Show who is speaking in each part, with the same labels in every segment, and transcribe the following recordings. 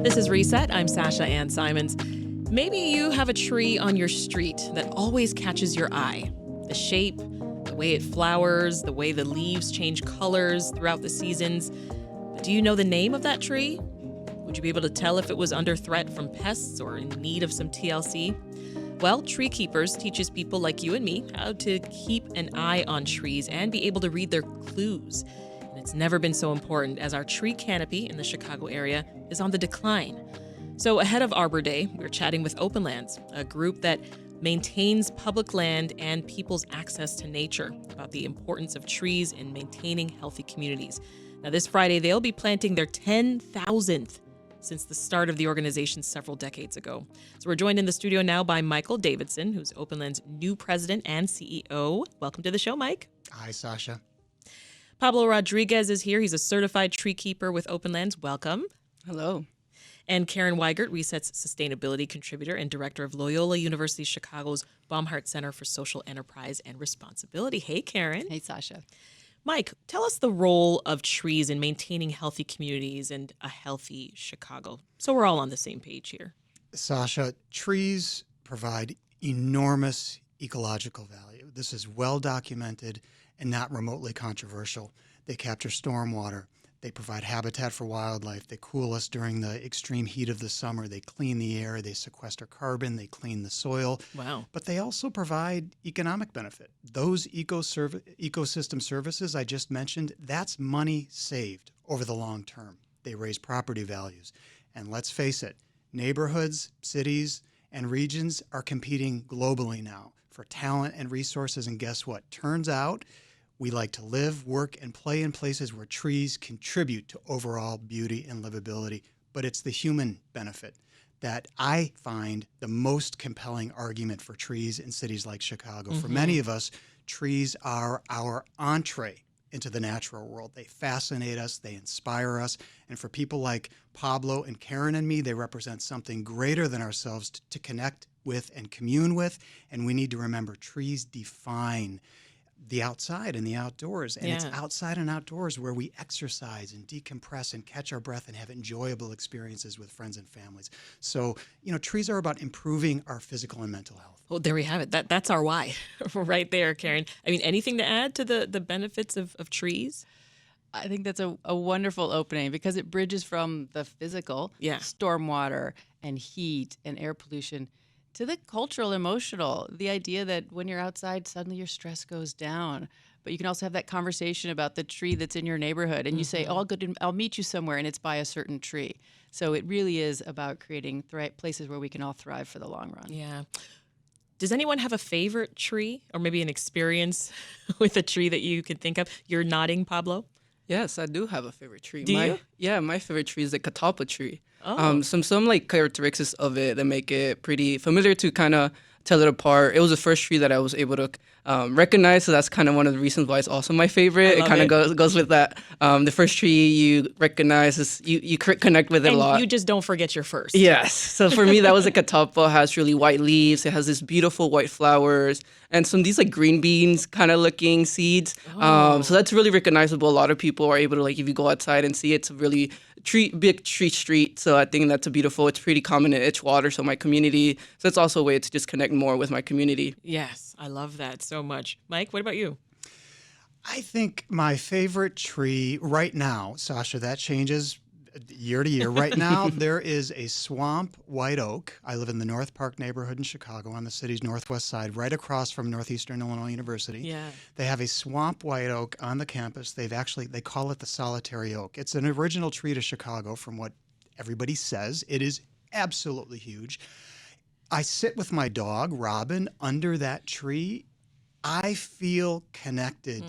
Speaker 1: This is Reset. I'm Sasha-Ann Simons. Maybe you have a tree on your street that always catches your eye. The shape, the way it flowers, the way the leaves change colors throughout the seasons. But do you know the name of that tree? Would you be able to tell if it was under threat from pests or in need of some TLC? Well, TreeKeepers teaches people like you and me how to keep an eye on trees and be able to read their clues. And it's never been so important as our tree canopy in the Chicago area is on the decline. So ahead of Arbor Day, we're chatting with Openlands, a group that maintains public land and people's access to nature, about the importance of trees in maintaining healthy communities. Now this Friday, they'll be planting their 10,000th since the start of the organization several decades ago. So we're joined in the studio now by Michael Davidson, who's Openlands' new president and CEO. Welcome to the show, Mike.
Speaker 2: Hi, Sasha.
Speaker 1: Pablo Rodriguez is here. He's a certified tree keeper with Openlands. Welcome.
Speaker 3: Hello.
Speaker 1: And Karen Weigert, Reset's sustainability contributor and director of Loyola University Chicago's Baumhart Center for Social Enterprise and Responsibility. Hey, Karen.
Speaker 3: Hey, Sasha.
Speaker 1: Mike, tell us the role of trees in maintaining healthy communities and a healthy Chicago, so we're all on the same page here.
Speaker 2: Sasha, trees provide enormous ecological value. This is well documented and not remotely controversial. They capture stormwater. They provide habitat for wildlife. They cool us during the extreme heat of the summer. They clean the air. They sequester carbon. They clean the soil.
Speaker 1: Wow.
Speaker 2: But they also provide economic benefit. Those ecosystem services I just mentioned, that's money saved over the long term. They raise property values. And let's face it, neighborhoods, cities, and regions are competing globally now for talent and resources. And guess what? Turns out we like to live, work, and play in places where trees contribute to overall beauty and livability. But it's the human benefit that I find the most compelling argument for trees in cities like Chicago. For many of us, trees are our entree into the natural world. They fascinate us, they inspire us, and for people like Pablo and Karen and me, they represent something greater than ourselves to connect with and commune with. And we need to remember trees define the outside and the outdoors. And it's outside and outdoors where we exercise and decompress and catch our breath and have enjoyable experiences with friends and families. So, trees are about improving our physical and mental health.
Speaker 1: Well, there we have it. That's our why right there, Karen. I mean, anything to add to the benefits of trees?
Speaker 3: I think that's a wonderful opening because it bridges from the physical, stormwater and heat and air pollution, to the cultural, emotional, the idea that when you're outside, suddenly your stress goes down. But you can also have that conversation about the tree that's in your neighborhood. And you say, oh, I'll meet you somewhere, and it's by a certain tree. So it really is about creating places where we can all thrive for the long run.
Speaker 1: Yeah. Does anyone have a favorite tree or maybe an experience with a tree that you could think of? You're nodding, Pablo.
Speaker 4: Yes, I do have a favorite tree.
Speaker 1: Do you?
Speaker 4: Yeah, my favorite tree is the catalpa tree.
Speaker 1: Oh.
Speaker 4: Some like characteristics of it that make it pretty familiar to kind of tell it apart. It was the first tree that I was able to recognize, so that's kind of one of the reasons why it's also my favorite. It kind of goes with that. The first tree you recognize is you connect with it a lot.
Speaker 1: And you just don't forget your first.
Speaker 4: Yes. So for me, that was a catalpa. It has really white leaves. It has this beautiful white flowers and some of these like green beans kind of looking seeds. So that's really recognizable. A lot of people are able to, like, if you go outside and see it, it's a really big tree street. So I think that's it's pretty common in Edgewater, so my community. So it's also a way to just connect more with my community.
Speaker 1: Yes, I love that so much. Mike, what about you?
Speaker 2: I think my favorite tree right now, Sasha, that changes year to year. Right now, there is a swamp white oak. I live in the North Park neighborhood in Chicago on the city's northwest side, right across from Northeastern Illinois University.
Speaker 1: Yeah.
Speaker 2: They have a swamp white oak on the campus. They call it the solitary oak. It's an original tree to Chicago from what everybody says. It is absolutely huge. I sit with my dog, Robin, under that tree. I feel connected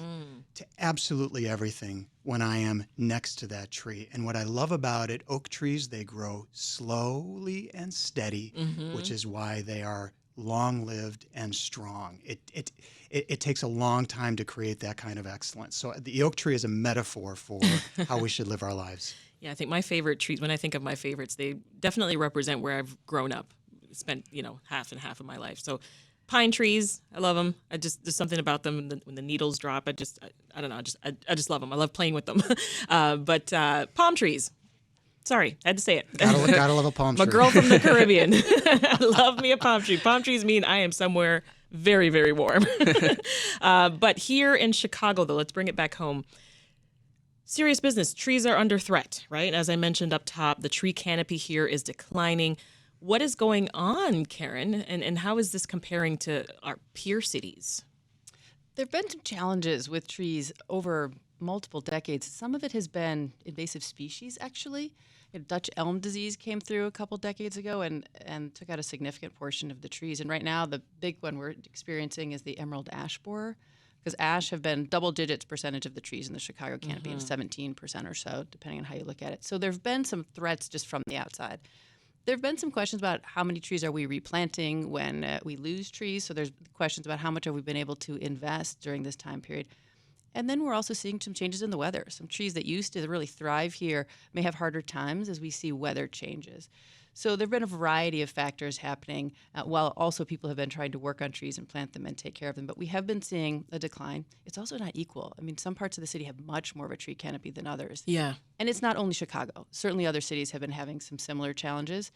Speaker 2: to absolutely everything when I am next to that tree. And what I love about it, oak trees, they grow slowly and steady, which is why they are long-lived and strong. It takes a long time to create that kind of excellence. So the oak tree is a metaphor for how we should live our lives.
Speaker 1: Yeah, I think my favorite trees, when I think of my favorites, they definitely represent where I've grown up, spent, half and half of my life. So pine trees, I love them. There's something about them when the needles drop. I don't know. I just love them. I love playing with them. But palm trees, Sorry, had to say it.
Speaker 2: Gotta love a palm tree.
Speaker 1: I'm a girl from the Caribbean. I love me a palm tree. Palm trees mean I am somewhere very, very warm. But here in Chicago, though, let's bring it back home. Serious business. Trees are under threat, right? As I mentioned up top, the tree canopy here is declining. What is going on, Karen? And how is this comparing to our peer cities?
Speaker 3: There have been some challenges with trees over multiple decades. Some of it has been invasive species, actually. Dutch elm disease came through a couple decades ago and took out a significant portion of the trees. And right now, the big one we're experiencing is the emerald ash borer, because ash have been double digits percentage of the trees in the Chicago canopy, 17% or so, depending on how you look at it. So there have been some threats just from the outside. There have been some questions about how many trees are we replanting when we lose trees. So there's questions about how much have we been able to invest during this time period. And then we're also seeing some changes in the weather. Some trees that used to really thrive here may have harder times as we see weather changes. So there have been a variety of factors happening, while also people have been trying to work on trees and plant them and take care of them. But we have been seeing a decline. It's also not equal. I mean, some parts of the city have much more of a tree canopy than others.
Speaker 1: Yeah.
Speaker 3: And it's not only Chicago. Certainly other cities have been having some similar challenges.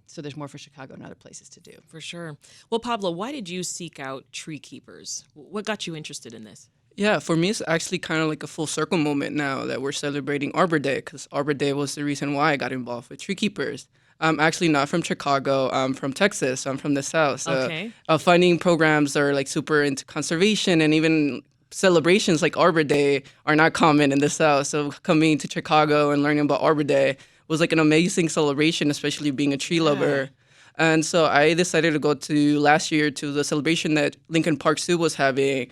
Speaker 3: So there's more for Chicago and other places to do.
Speaker 1: For sure. Well, Pablo, why did you seek out TreeKeepers? What got you interested in this?
Speaker 4: Yeah, for me, it's actually kind of like a full circle moment now that we're celebrating Arbor Day, because Arbor Day was the reason why I got involved with TreeKeepers. I'm actually not from Chicago. I'm from Texas. I'm from the South. So,
Speaker 1: okay.
Speaker 4: Funding programs are like super into conservation, and even celebrations like Arbor Day are not common in the South. So coming to Chicago and learning about Arbor Day was like an amazing celebration, especially being a tree lover. And so I decided to go to last year to the celebration that Lincoln Park Zoo was having.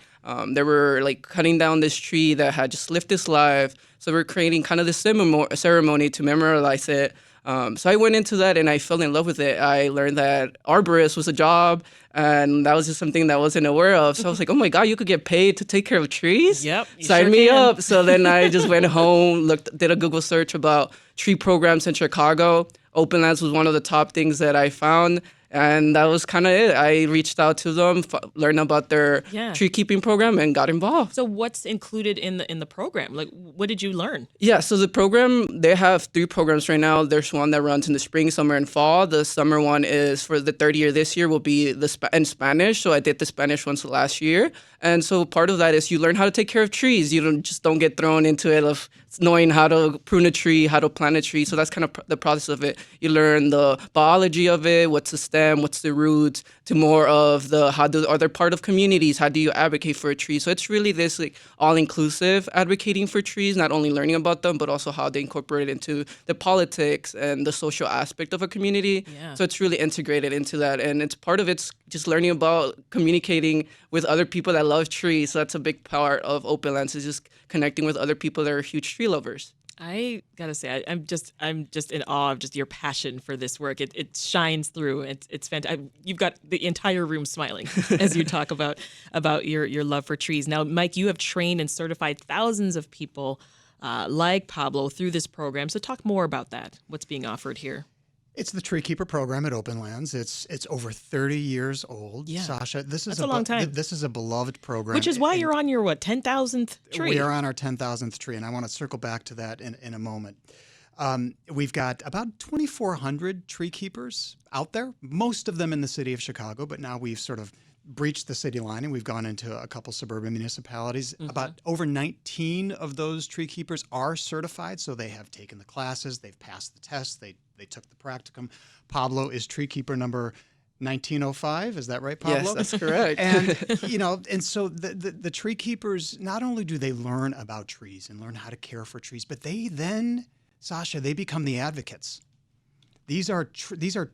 Speaker 4: They were like cutting down this tree that had just lived its life. So we're creating kind of this ceremony to memorialize it. So I went into that and I fell in love with it. I learned that arborist was a job, and that was just something that I wasn't aware of. So I was like, oh my God, you could get paid to take care of trees?
Speaker 1: Yep.
Speaker 4: Sign me up. So then I just went home, did a Google search about tree programs in Chicago. Openlands was one of the top things that I found. And that was kind of it. I reached out to them, learned about their tree keeping program, and got involved.
Speaker 1: So what's included in the program? Like, what did you learn?
Speaker 4: Yeah, so the program, they have 3 programs right now. There's one that runs in the spring, summer, and fall. The summer one is for the third year this year will be in Spanish. So I did the Spanish ones last year. And so part of that is you learn how to take care of trees. You don't get thrown into it of knowing how to prune a tree, how to plant a tree. So that's kind of the process of it. You learn the biology of it, what's the stem, what's the roots, to more of are they part of communities? How do you advocate for a tree? So it's really this like all-inclusive advocating for trees, not only learning about them, but also how they incorporate it into the politics and the social aspect of a community.
Speaker 1: Yeah.
Speaker 4: So it's really integrated into that. And it's part of it's just learning about communicating with other people that love trees. So that's a big part of Openlands, is just connecting with other people that are huge tree lovers.
Speaker 1: I gotta say, I'm just in awe of just your passion for this work. It shines through. It's fantastic. You've got the entire room smiling as you talk about your love for trees. Now, Mike, you have trained and certified thousands of people like Pablo through this program. So talk more about that. What's being offered here?
Speaker 2: It's the Tree Keeper program at Openlands. It's over 30 years old.
Speaker 1: Yeah.
Speaker 2: Sasha,
Speaker 1: That's a long time.
Speaker 2: This is a beloved program.
Speaker 1: Which is why you're on your 10,000th tree.
Speaker 2: We are on our 10,000th tree, and I want to circle back to that in a moment. We've got about 2,400 tree keepers out there, most of them in the city of Chicago, but now we've sort of breached the city line and we've gone into a couple suburban municipalities. Mm-hmm. About over 19 of those tree keepers are certified, so they have taken the classes, they've passed the tests, they took the practicum. Pablo is tree keeper number 1905. Is that right, Pablo?
Speaker 4: Yes, that's correct.
Speaker 2: And so the tree keepers, not only do they learn about trees and learn how to care for trees, but they then, Sasha, they become the advocates. These are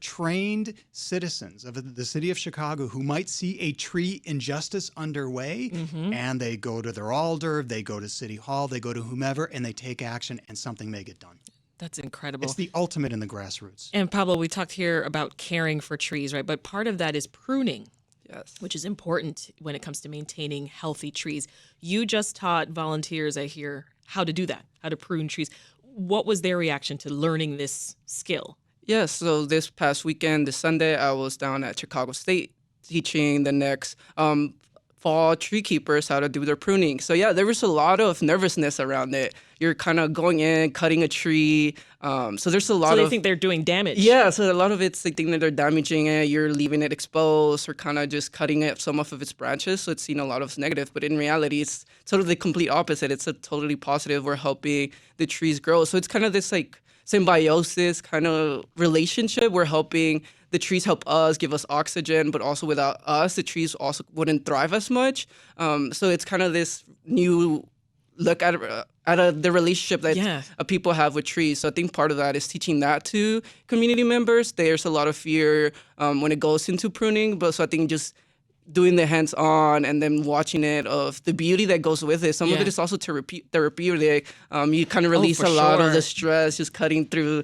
Speaker 2: trained citizens of the city of Chicago who might see a tree injustice underway, mm-hmm. and they go to their alder, they go to City Hall, they go to whomever, and they take action, and something may get done.
Speaker 1: That's incredible.
Speaker 2: It's the ultimate in the grassroots.
Speaker 1: And Pablo, we talked here about caring for trees, right? But part of that is pruning.
Speaker 4: Yes.
Speaker 1: Which is important when it comes to maintaining healthy trees. You just taught volunteers, I hear, how to do that, how to prune trees. What was their reaction to learning this skill?
Speaker 4: Yes, so this past weekend, this Sunday, I was down at Chicago State teaching the next fall TreeKeepers how to do their pruning. So yeah, there was a lot of nervousness around it. You're kind of going in, cutting a tree. So there's a lot
Speaker 1: So they
Speaker 4: of
Speaker 1: think they're doing damage.
Speaker 4: yeah, so a lot of it's they think that they're damaging it, you're leaving it exposed or kind of just cutting it some off of its branches. So it's seen a lot of negative, but in reality, it's sort of the complete opposite. It's a totally positive. We're helping the trees grow. So it's kind of this like symbiosis kind of relationship. We're helping the trees help us, give us oxygen, but also without us, the trees also wouldn't thrive as much. So it's kind of this new look at the relationship that people have with trees. So I think part of that is teaching that to community members. There's a lot of fear when it goes into pruning, but so I think just doing the hands-on and then watching it of the beauty that goes with it. Some of it is also therapy where you kind of release a lot of the stress just cutting through,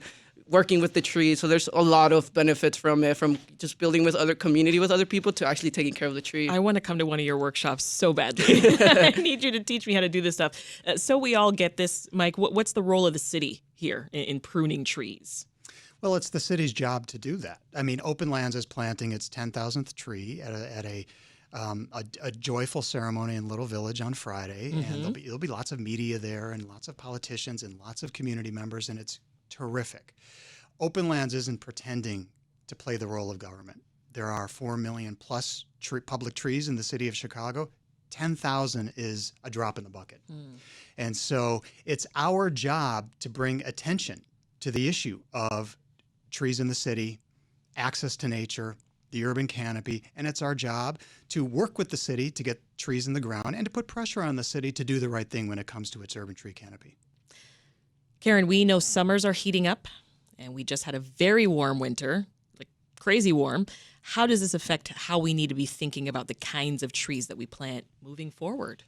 Speaker 4: working with the trees. So there's a lot of benefits from it, from just building with other community with other people to actually taking care of the tree.
Speaker 1: I want to come to one of your workshops so badly. I need you to teach me how to do this stuff. So we all get this, Mike, what's the role of the city here in pruning trees?
Speaker 2: Well, it's the city's job to do that. I mean, Openlands is planting its 10,000th tree at a joyful ceremony in Little Village on Friday, and there'll be lots of media there and lots of politicians and lots of community members, and it's terrific. Openlands isn't pretending to play the role of government. There are 4 million plus public trees in the city of Chicago. 10,000 is a drop in the bucket. And so it's our job to bring attention to the issue of trees in the city, access to nature, the urban canopy, and it's our job to work with the city to get trees in the ground and to put pressure on the city to do the right thing when it comes to its urban tree canopy.
Speaker 1: Karen, we know summers are heating up, and we just had a very warm winter, like crazy warm. How does this affect how we need to be thinking about the kinds of trees that we plant moving forward?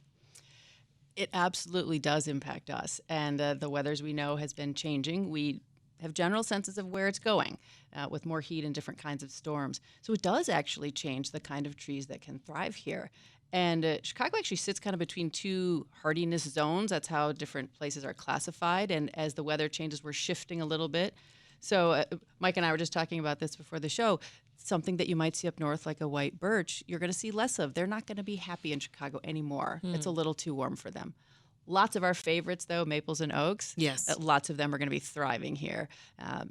Speaker 3: It absolutely does impact us, and the weathers we know has been changing. We have general senses of where it's going with more heat and different kinds of storms. So it does actually change the kind of trees that can thrive here. And Chicago actually sits kind of between two hardiness zones. That's how different places are classified. And as the weather changes, we're shifting a little bit. So Mike and I were just talking about this before the show. Something that you might see up north, like a white birch, you're going to see less of. They're not going to be happy in Chicago anymore. It's a little too warm for them. Lots of our favorites, though, maples and oaks.
Speaker 1: Yes.
Speaker 3: Lots of them are going to be thriving here.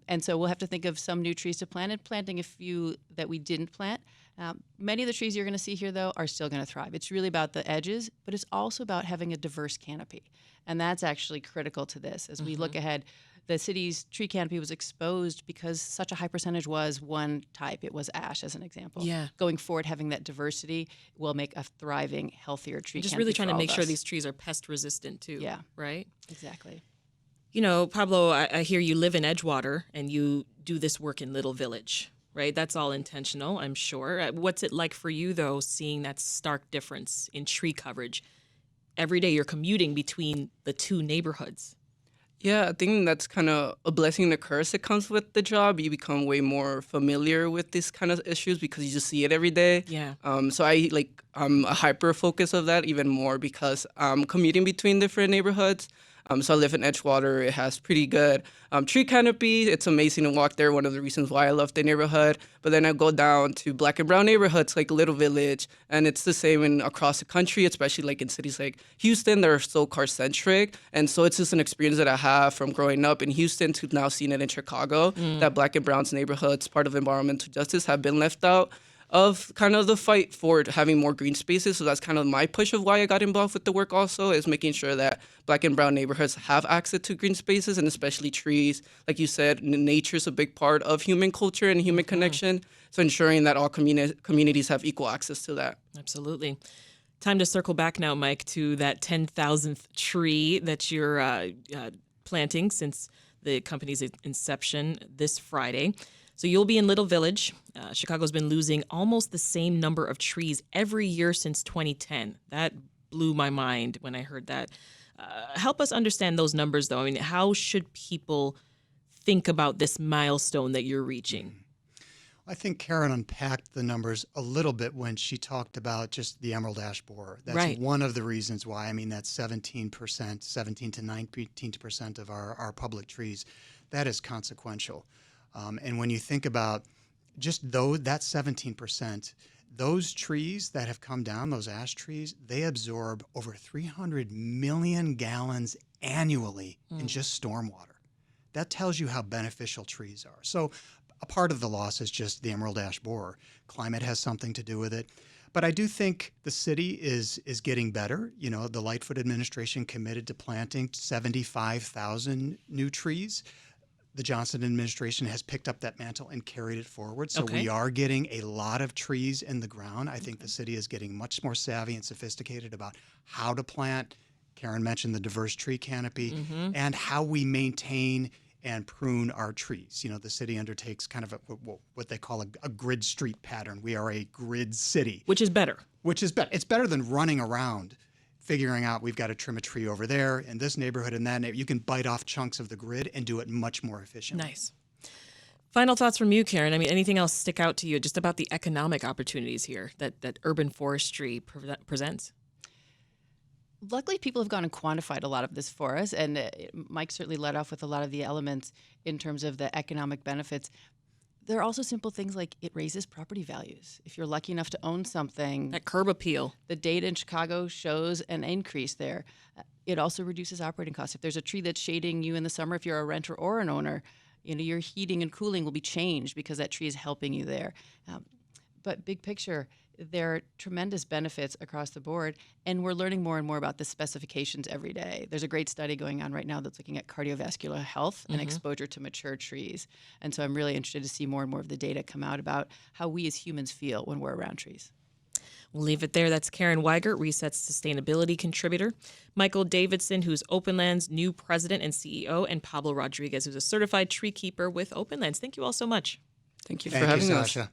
Speaker 3: And so we'll have to think of some new trees to plant and planting a few that we didn't plant. Many of the trees you're going to see here, though, are still going to thrive. It's really about the edges, but it's also about having a diverse canopy. And that's actually critical to this. As we look ahead, the city's tree canopy was exposed because such a high percentage was one type. It was ash, as an example.
Speaker 1: Yeah.
Speaker 3: Going forward, having that diversity will make a thriving, healthier tree
Speaker 1: Just
Speaker 3: canopy
Speaker 1: really trying
Speaker 3: for
Speaker 1: to
Speaker 3: all
Speaker 1: make
Speaker 3: of
Speaker 1: sure
Speaker 3: us.
Speaker 1: these trees are pest resistant, too.
Speaker 3: Yeah.
Speaker 1: Right?
Speaker 3: Exactly.
Speaker 1: You know, Pablo, I hear you live in Edgewater and you do this work in Little Village, right? That's all intentional, I'm sure. What's it like for you, though, seeing that stark difference in tree coverage? Every day you're commuting between the two neighborhoods.
Speaker 4: Yeah, I think that's kind of a blessing and a curse that comes with the job. You become way more familiar with these kind of issues because you just see it every day.
Speaker 1: Yeah.
Speaker 4: So I'm a hyper focus of that even more because I'm commuting between different neighborhoods. So I live in Edgewater. It has pretty good tree canopy. It's amazing to walk there. One of the reasons why I love the neighborhood. But then I go down to black and brown neighborhoods like Little Village, and it's the same across the country, especially like in cities like Houston that are so car-centric. And so it's just an experience that I have from growing up in Houston to now seeing it in Chicago, that black and brown neighborhoods, part of environmental justice, have been left out of kind of the fight for having more green spaces. So that's kind of my push of why I got involved with the work also, is making sure that black and brown neighborhoods have access to green spaces, and especially trees. Like you said, nature is a big part of human culture and human connection. So ensuring that all communities have equal access to that.
Speaker 1: Absolutely. Time to circle back now, Mike, to that 10,000th tree that you're planting since the company's inception this Friday. So you'll be in Little Village. Chicago's been losing almost the same number of trees every year since 2010. That blew my mind when I heard that. Help us understand those numbers, though. I mean, how should people think about this milestone that you're reaching?
Speaker 2: I think Karen unpacked the numbers a little bit when she talked about just the emerald ash borer. That's
Speaker 1: right.
Speaker 2: One of the reasons why. I mean, that's 17%, 17 to 19% of our public trees. That is consequential. And when you think about just that 17%, those trees that have come down, those ash trees, they absorb over 300 million gallons annually in just stormwater. That tells you how beneficial trees are. So a part of the loss is just the emerald ash borer. Climate has something to do with it. But I do think the city is getting better. You know, the Lightfoot administration committed to planting 75,000 new trees. The Johnson administration has picked up that mantle and carried it forward. So we are getting a lot of trees in the ground. I think the city is getting much more savvy and sophisticated about how to plant. Karen mentioned the diverse tree canopy and how we maintain and prune our trees. You know, the city undertakes kind of what they call a grid street pattern. We are a grid city.
Speaker 1: Which is better.
Speaker 2: Which is better. It's better than running around figuring out we've got to trim a tree over there in this neighborhood and that neighborhood. You can bite off chunks of the grid and do it much more efficiently.
Speaker 1: Nice. Final thoughts from you, Karen. I mean, anything else stick out to you just about the economic opportunities here that urban forestry presents?
Speaker 3: Luckily, people have gone and quantified a lot of this for us, and Mike certainly led off with a lot of the elements in terms of the economic benefits. There are also simple things like it raises property values. If you're lucky enough to own something,
Speaker 1: that curb appeal.
Speaker 3: The data in Chicago shows an increase there. It also reduces operating costs. If there's a tree that's shading you in the summer, if you're a renter or an owner, you know, your heating and cooling will be changed because that tree is helping you there. But big picture, there are tremendous benefits across the board, and we're learning more and more about the specifications every day. There's a great study going on right now that's looking at cardiovascular health and exposure to mature trees. And so I'm really interested to see more and more of the data come out about how we as humans feel when we're around trees.
Speaker 1: We'll leave it there. That's Karen Weigert, Reset's sustainability contributor, Michael Davidson, who's Openlands' new president and CEO, and Pablo Rodriguez, who's a certified tree keeper with Openlands. Thank you all so much.
Speaker 4: Thank you for having us.
Speaker 2: Sasha.